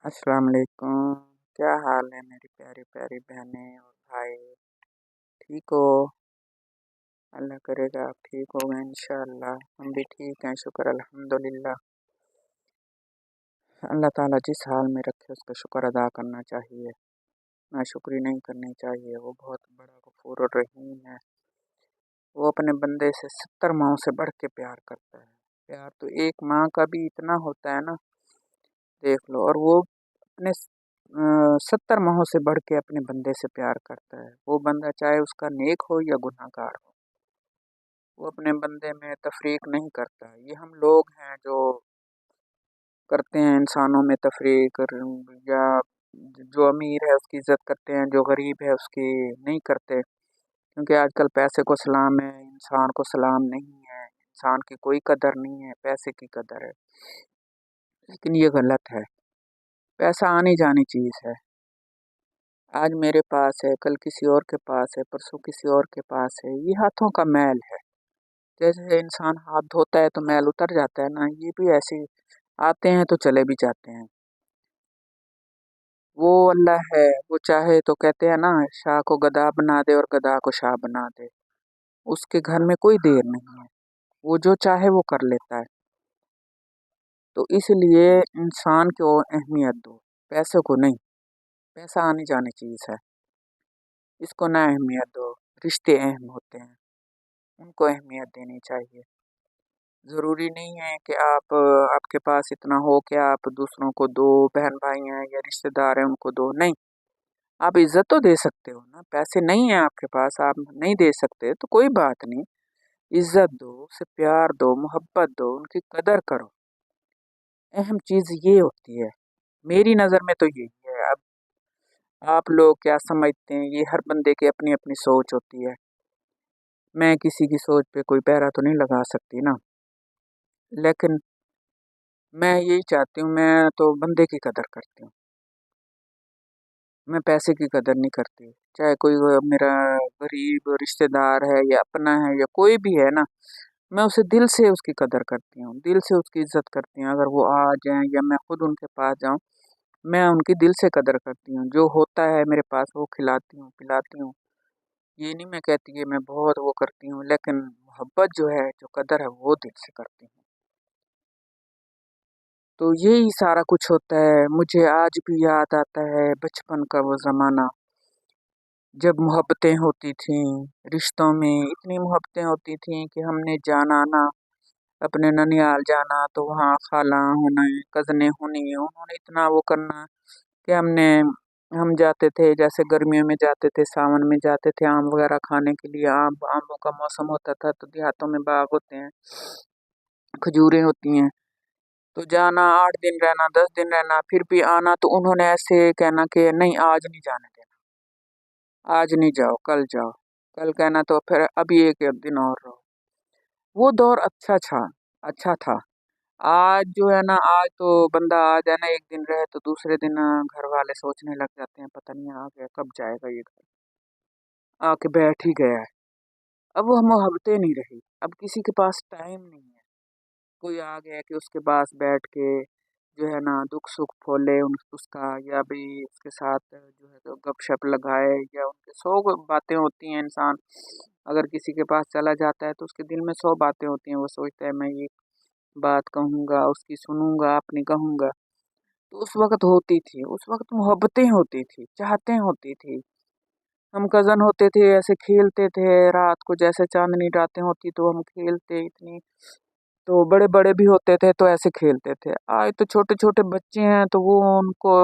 अस्सलाम वालेकुम। क्या हाल है मेरी प्यारी प्यारी बहनें और भाई? ठीक हो? अल्लाह करेगा आप ठीक हो गए इंशाअल्लाह। हम भी ठीक हैं, शुक्र अल्हम्दुलिल्लाह। अल्लाह ताला जिस हाल में रखे उसका शुक्र अदा करना चाहिए, नाशुक्री नहीं करनी चाहिए। वो बहुत बड़ा गफूर और रहीम है। वो अपने बंदे से 70 माओं से बढ़ के प्यार करता है। प्यार तो एक माँ का भी इतना होता है ना, देख लो। और वो अपने 70 माहों से बढ़ के अपने बंदे से प्यार करता है। वो बंदा चाहे उसका नेक हो या गुनाहगार हो, वो अपने बंदे में तफरीक नहीं करता। ये हम लोग हैं जो करते हैं इंसानों में तफरीक, या जो अमीर है उसकी इज्जत करते हैं, जो गरीब है उसकी नहीं करते। क्योंकि आजकल पैसे को सलाम है, इंसान को सलाम नहीं है। इंसान की कोई कदर नहीं है, पैसे की कदर है। लेकिन ये गलत है। पैसा आनी जानी चीज़ है। आज मेरे पास है, कल किसी और के पास है, परसों किसी और के पास है। ये हाथों का मैल है। जैसे इंसान हाथ धोता है तो मैल उतर जाता है ना, ये भी ऐसे ही आते हैं तो चले भी जाते हैं। वो अल्लाह है, वो चाहे तो कहते हैं ना, शाह को गधा बना दे और गधा को शाह बना दे। उसके घर में कोई देर नहीं है, वो जो चाहे वो कर लेता है। तो इसलिए इंसान को अहमियत दो, पैसे को नहीं। पैसा आनी जानी चीज़ है, इसको ना अहमियत दो। रिश्ते अहम होते हैं, उनको अहमियत देनी चाहिए। ज़रूरी नहीं है कि आपके पास इतना हो कि आप दूसरों को दो, बहन भाई हैं या रिश्तेदार हैं उनको दो, नहीं। आप इज़्ज़त तो दे सकते हो ना। पैसे नहीं है आपके पास, आप नहीं दे सकते तो कोई बात नहीं। इज़्ज़त दो, उसे प्यार दो, मोहब्बत दो, उनकी कदर करो। अहम चीज़ ये होती है, मेरी नज़र में तो यही है। अब आप लोग क्या समझते हैं, ये हर बंदे की अपनी अपनी सोच होती है। मैं किसी की सोच पे कोई पहरा तो नहीं लगा सकती ना। लेकिन मैं यही चाहती हूँ, मैं तो बंदे की कदर करती हूँ। मैं पैसे की कदर नहीं करती। चाहे कोई मेरा गरीब रिश्तेदार है या अपना है या कोई भी है ना, मैं उसे दिल से उसकी कदर करती हूँ, दिल से उसकी इज़्ज़त करती हूँ। अगर वो आ जाएँ या मैं खुद उनके पास जाऊँ, मैं उनकी दिल से कदर करती हूँ। जो होता है मेरे पास वो खिलाती हूँ, पिलाती हूँ। ये नहीं मैं कहती कि मैं बहुत वो करती हूँ, लेकिन मोहब्बत जो है, जो कदर है, वो दिल से करती हूँ। तो यही सारा कुछ होता है। मुझे आज भी याद आता है बचपन का वो ज़माना, जब मोहब्बतें होती थीं, रिश्तों में इतनी मोहब्बतें होती थीं कि हमने जाना ना, अपने ननिहाल जाना तो वहाँ खाला होना, कज़नें होनी, उन्होंने इतना वो करना कि हम जाते थे, जैसे गर्मियों में जाते थे, सावन में जाते थे आम वगैरह खाने के लिए। आमों का मौसम होता था तो देहातों में बाग होते हैं, खजूरें होती हैं। तो जाना, 8 दिन रहना, 10 दिन रहना, फिर भी आना तो उन्होंने ऐसे कहना कि नहीं आज नहीं जाने देना, आज नहीं जाओ, कल जाओ। कल कहना तो फिर अभी एक दिन और रहो। वो दौर अच्छा था। आज जो है ना, आज तो बंदा आ जाए ना, एक दिन रहे तो दूसरे दिन घर वाले सोचने लग जाते हैं, पता नहीं आ गया कब जाएगा ये घर, आके बैठ ही गया है। अब वो मोहब्बतें नहीं रही, अब किसी के पास टाइम नहीं है। कोई आ गया कि उसके पास बैठ के जो है ना दुख सुख फोले उसका, या भी उसके साथ जो है तो गपशप लगाए, या उनके 100 बातें होती हैं। इंसान अगर किसी के पास चला जाता है तो उसके दिल में 100 बातें होती हैं। वो सोचता है मैं ये बात कहूँगा, उसकी सुनूंगा, अपनी कहूँगा। तो उस वक़्त होती थी, उस वक़्त मोहब्बतें होती थी, चाहतें होती थी। हम कज़न होते थे, ऐसे खेलते थे रात को, जैसे चाँदनी रातें होती तो हम खेलते इतनी। तो बड़े-बड़े भी होते थे तो ऐसे खेलते थे। आज तो छोटे-छोटे बच्चे हैं तो वो उनको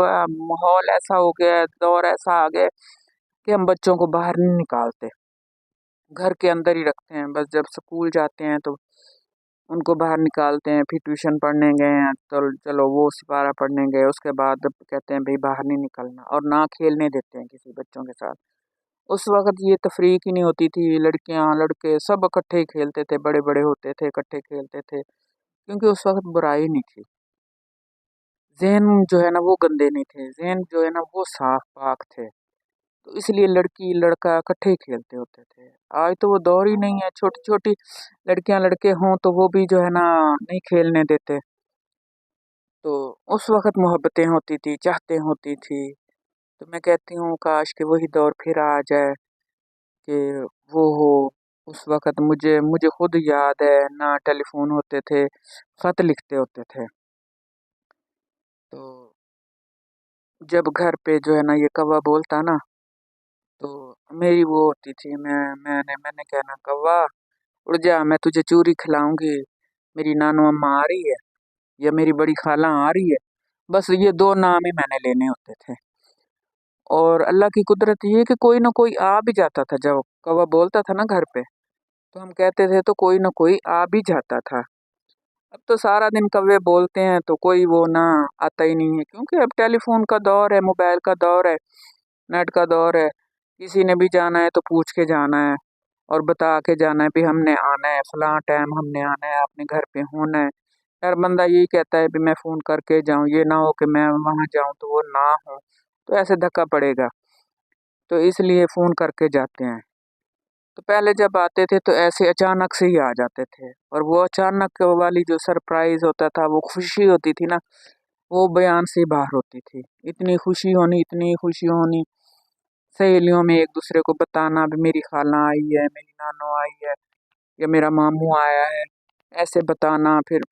माहौल ऐसा हो गया है, दौर ऐसा आ गया है कि हम बच्चों को बाहर नहीं निकालते, घर के अंदर ही रखते हैं। बस जब स्कूल जाते हैं तो उनको बाहर निकालते हैं, फिर ट्यूशन पढ़ने गए हैं तो चलो वो सिपारा पढ़ने गए, उसके बाद कहते हैं भई बाहर नहीं निकलना, और ना खेलने देते हैं किसी बच्चों के साथ। उस वक़्त ये तफ़रीक ही नहीं होती थी, लड़कियाँ, लड़के सब इकट्ठे ही खेलते थे, बड़े-बड़े होते थे, इकट्ठे खेलते थे, क्योंकि उस वक़्त बुराई नहीं थी। ज़हन जो है ना वो गंदे नहीं थे, ज़हन जो है ना वो साफ़-पाक थे। तो इसलिए लड़की लड़का इकट्ठे ही खेलते होते थे। आज तो वो दौर ही नहीं है, छोटी-छोटी लड़कियाँ लड़के हों तो वो भी जो है ना नहीं खेलने देते। तो उस वक़्त मोहब्बतें होती थी, चाहतें होती थी। तो मैं कहती हूँ काश कि वही दौर फिर आ जाए कि वो हो। उस वक़्त मुझे मुझे खुद याद है ना टेलीफ़ोन होते थे, ख़त लिखते होते थे। तो जब घर पे जो है ना ये कौवा बोलता ना, तो मेरी वो होती थी, मैंने कहना, कौवा उड़ जा, मैं तुझे चूरी खिलाऊँगी, मेरी नानो अम्मा आ रही है या मेरी बड़ी खाला आ रही है। बस ये 2 नाम ही मैंने लेने होते थे। और अल्लाह की कुदरत ये है कि कोई ना कोई आ भी जाता था, जब कौवा बोलता था ना घर पे, तो हम कहते थे तो कोई ना कोई आ भी जाता था। अब तो सारा दिन कौवे बोलते हैं तो कोई वो ना आता ही नहीं है, क्योंकि अब टेलीफ़ोन का दौर है, मोबाइल का दौर है, नेट का दौर है। किसी ने भी जाना है तो पूछ के जाना है और बता के जाना है भी हमने आना है, फलाँ टाइम हमने आना है, आपने घर पे होना है। हर बंदा यही कहता है भी मैं फ़ोन करके जाऊँ, ये ना हो कि मैं वहाँ जाऊँ तो वो ना हो, तो ऐसे धक्का पड़ेगा। तो इसलिए फ़ोन करके जाते हैं। तो पहले जब आते थे तो ऐसे अचानक से ही आ जाते थे, और वो अचानक वाली जो सरप्राइज़ होता था, वो खुशी होती थी ना, वो बयान से बाहर होती थी। इतनी खुशी होनी, सहेलियों में एक-दूसरे को बताना भी मेरी खाला आई है, मेरी नानो आई है या मेरा मामू आया है, ऐसे बताना फिर।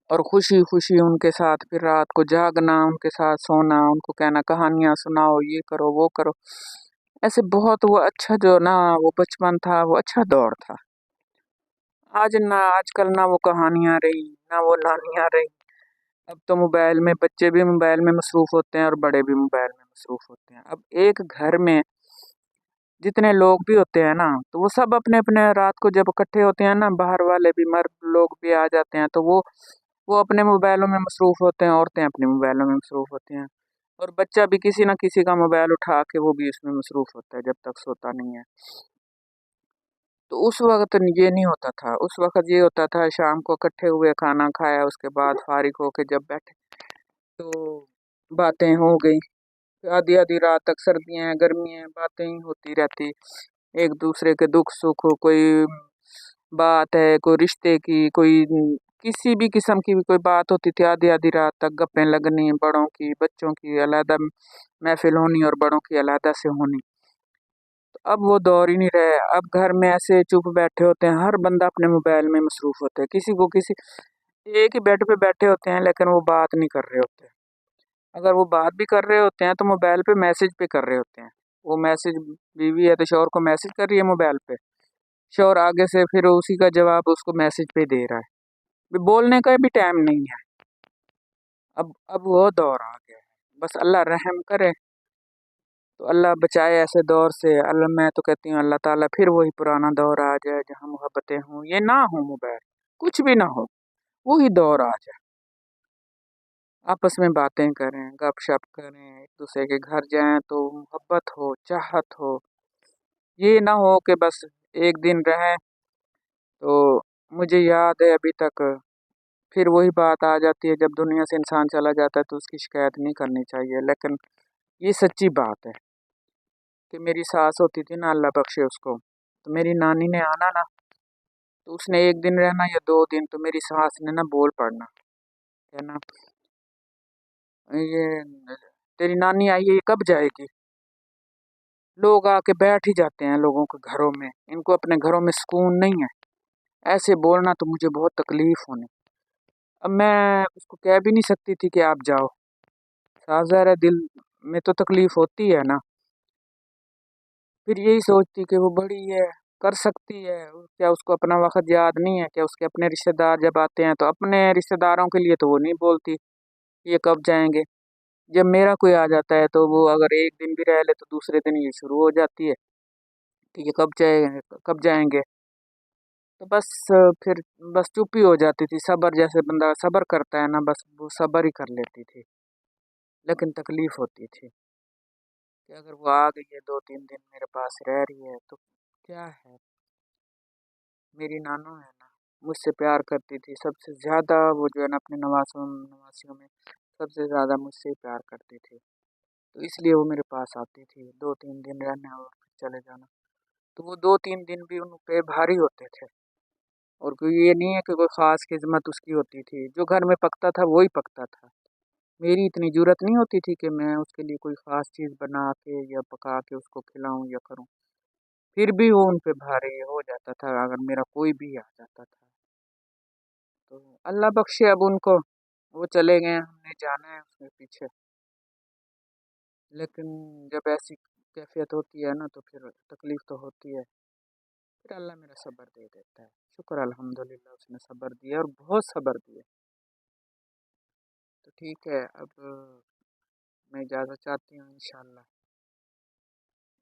और खुशी-खुशी उनके साथ फिर रात को जागना, उनके साथ सोना, उनको कहना कहानियाँ सुनाओ, ये करो, वो करो। ऐसे बहुत वो अच्छा जो ना वो बचपन था, वो अच्छा दौर था। आजकल ना वो कहानियाँ रही, ना वो नानियाँ रही। अब तो मोबाइल में बच्चे भी मोबाइल में मसरूफ़ होते हैं और बड़े भी मोबाइल में मसरूफ़ होते हैं। अब एक घर में जितने लोग भी होते हैं ना, तो वो सब अपने-अपने रात को जब इकट्ठे होते हैं ना, बाहर वाले भी मर्द लोग भी आ जाते हैं, तो वो अपने मोबाइलों में मसरूफ़ होते हैं, औरतें अपने मोबाइलों में मसरूफ़ होती हैं। और बच्चा भी किसी न किसी का मोबाइल उठा के वो भी उसमें मसरूफ़ होता है जब तक सोता नहीं है। तो उस वक़्त ये नहीं होता था, उस वक़्त ये होता था शाम को इकट्ठे हुए, खाना खाया, उसके बाद फ़ारिग होके जब बैठे तो बातें हो गई। आधी-आधी रात तक, सर्दियाँ हैं, गर्मियाँ हैं, बातें ही होती रहती। एक-दूसरे के दुःख-सुख, कोई बात है, कोई रिश्ते की, कोई किसी भी किस्म की भी कोई बात होती थी, आधी-आधी रात तक गप्पें लगनी, बड़ों की, बच्चों की अलहदा महफ़िल होनी और बड़ों की अलहदा से होनी। अब वो दौर ही नहीं रहा है, अब घर में ऐसे चुप बैठे होते हैं, हर बंदा अपने मोबाइल में मसरूफ़ होता है, किसी को किसी एक ही बेड पे बैठे होते हैं लेकिन वो बात नहीं कर रहे होते। अगर वो बात भी कर रहे होते हैं तो मोबाइल पे मैसेज पे कर रहे होते हैं। वो मैसेज, बीवी है तो शौहर को मैसेज कर रही है मोबाइल पे, शौहर आगे से फिर उसी का जवाब उसको मैसेज पे दे रहा है। भी बोलने का भी टाइम नहीं है। अब वो दौर आ गया है। बस अल्लाह रहम करे, तो अल्लाह बचाए ऐसे दौर से। अल्लाह, मैं तो कहती हूँ अल्लाह ताला फिर वही पुराना दौर आ जाए जहाँ मोहब्बतें हों, ये ना हो मोबाइल, कुछ भी ना हो, वही दौर आ जाए। आपस में बातें करें, गप-शप करें, एक-दूसरे के घर जाएँ तो मोहब्बत हो, चाहत हो। ये ना हो कि बस एक दिन रहें तो मुझे याद है अभी तक, फिर वही बात आ जाती है जब दुनिया से इंसान चला जाता है तो उसकी शिकायत नहीं करनी चाहिए। लेकिन ये सच्ची बात है कि मेरी सास होती थी ना, अल्लाह बख्शे उसको, तो मेरी नानी ने आना ना, तो उसने 1 दिन रहना या 2 दिन, तो मेरी सास ने ना बोल पड़ना, कहना, "ये तेरी नानी आई है, ये कब जाएगी?" लोग आके बैठ ही जाते हैं लोगों के घरों में, इनको अपने घरों में सुकून नहीं है। ऐसे बोलना तो मुझे बहुत तकलीफ़ होनी। अब मैं उसको कह भी नहीं सकती थी कि आप जाओ, साफ़-ज़ाहिर है दिल में तो तकलीफ़ होती है ना। फिर यही सोचती कि वो बड़ी है, कर सकती है, क्या उसको अपना वक़्त याद नहीं है? क्या उसके अपने रिश्तेदार जब आते हैं तो अपने रिश्तेदारों के लिए तो वो नहीं बोलती, ये कब जाएँगे? जब मेरा कोई आ जाता है तो वो अगर 1 दिन भी रह ले तो दूसरे दिन ये शुरू हो जाती है कि ये कब जाएँगे? तो बस फिर बस चुप ही हो जाती थी, सब्र जैसे बंदा सब्र करता है ना, बस वो सब्र ही कर लेती थी। लेकिन तकलीफ़ होती थी कि अगर वो आ गई है 2-3 दिन मेरे पास रह रही है तो क्या है? मेरी नानो है ना, मुझसे प्यार करती थी, सबसे ज़्यादा वो जो है ना अपने नवासियों में सबसे ज़्यादा मुझसे ही प्यार करती थी। तो इसलिए वो मेरे पास आती थी, 2-3 दिन रहने और फिर चले जाना। तो वो 2-3 दिन भी उन पे भारी होते थे। اور کوئی یہ نہیں ہے کہ کوئی خاص خدمت اس کی ہوتی تھی، جو گھر میں پکتا تھا وہی پکتا تھا۔ میری اتنی جرت نہیں ہوتی تھی کہ میں اس کے لیے کوئی خاص چیز بنا کے یا پکا کے اس کو کھلاؤں یا کروں، پھر بھی وہ ان پہ بھاری ہو جاتا تھا اگر میرا کوئی بھی آ جاتا تھا۔ تو اللہ بخشے اب ان کو، وہ چلے گئے، ہم نے جانا ہے اس کے پیچھے، لیکن جب ایسی کیفیت ہوتی ہے نا تو پھر تکلیف تو ہوتی ہے، پھر اللہ میرا صبر دے دیتا ہے۔ شکر الحمدللہ اس نے صبر دیا اور بہت صبر دیا۔ تو ٹھیک ہے، اب میں اجازت چاہتی ہوں انشاءاللہ،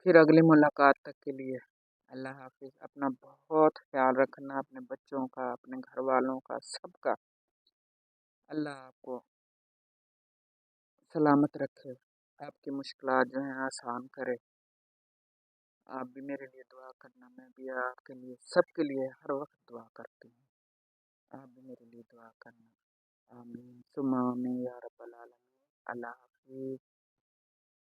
پھر اگلی ملاقات تک کے لیے اللہ حافظ۔ اپنا بہت خیال رکھنا، اپنے بچوں کا، اپنے گھر والوں کا، سب کا۔ اللہ آپ کو سلامت رکھے، آپ کی مشکلات جو ہیں آسان کرے۔ آپ بھی میرے لیے دعا کرنا، میں بھی آپ کے لیے، سب کے لیے ہر وقت دعا کرتی ہوں۔ آپ بھی میرے لیے دعا کرنا۔ آمین ثم آمین یا رب العالمین۔ اللہ حافظ۔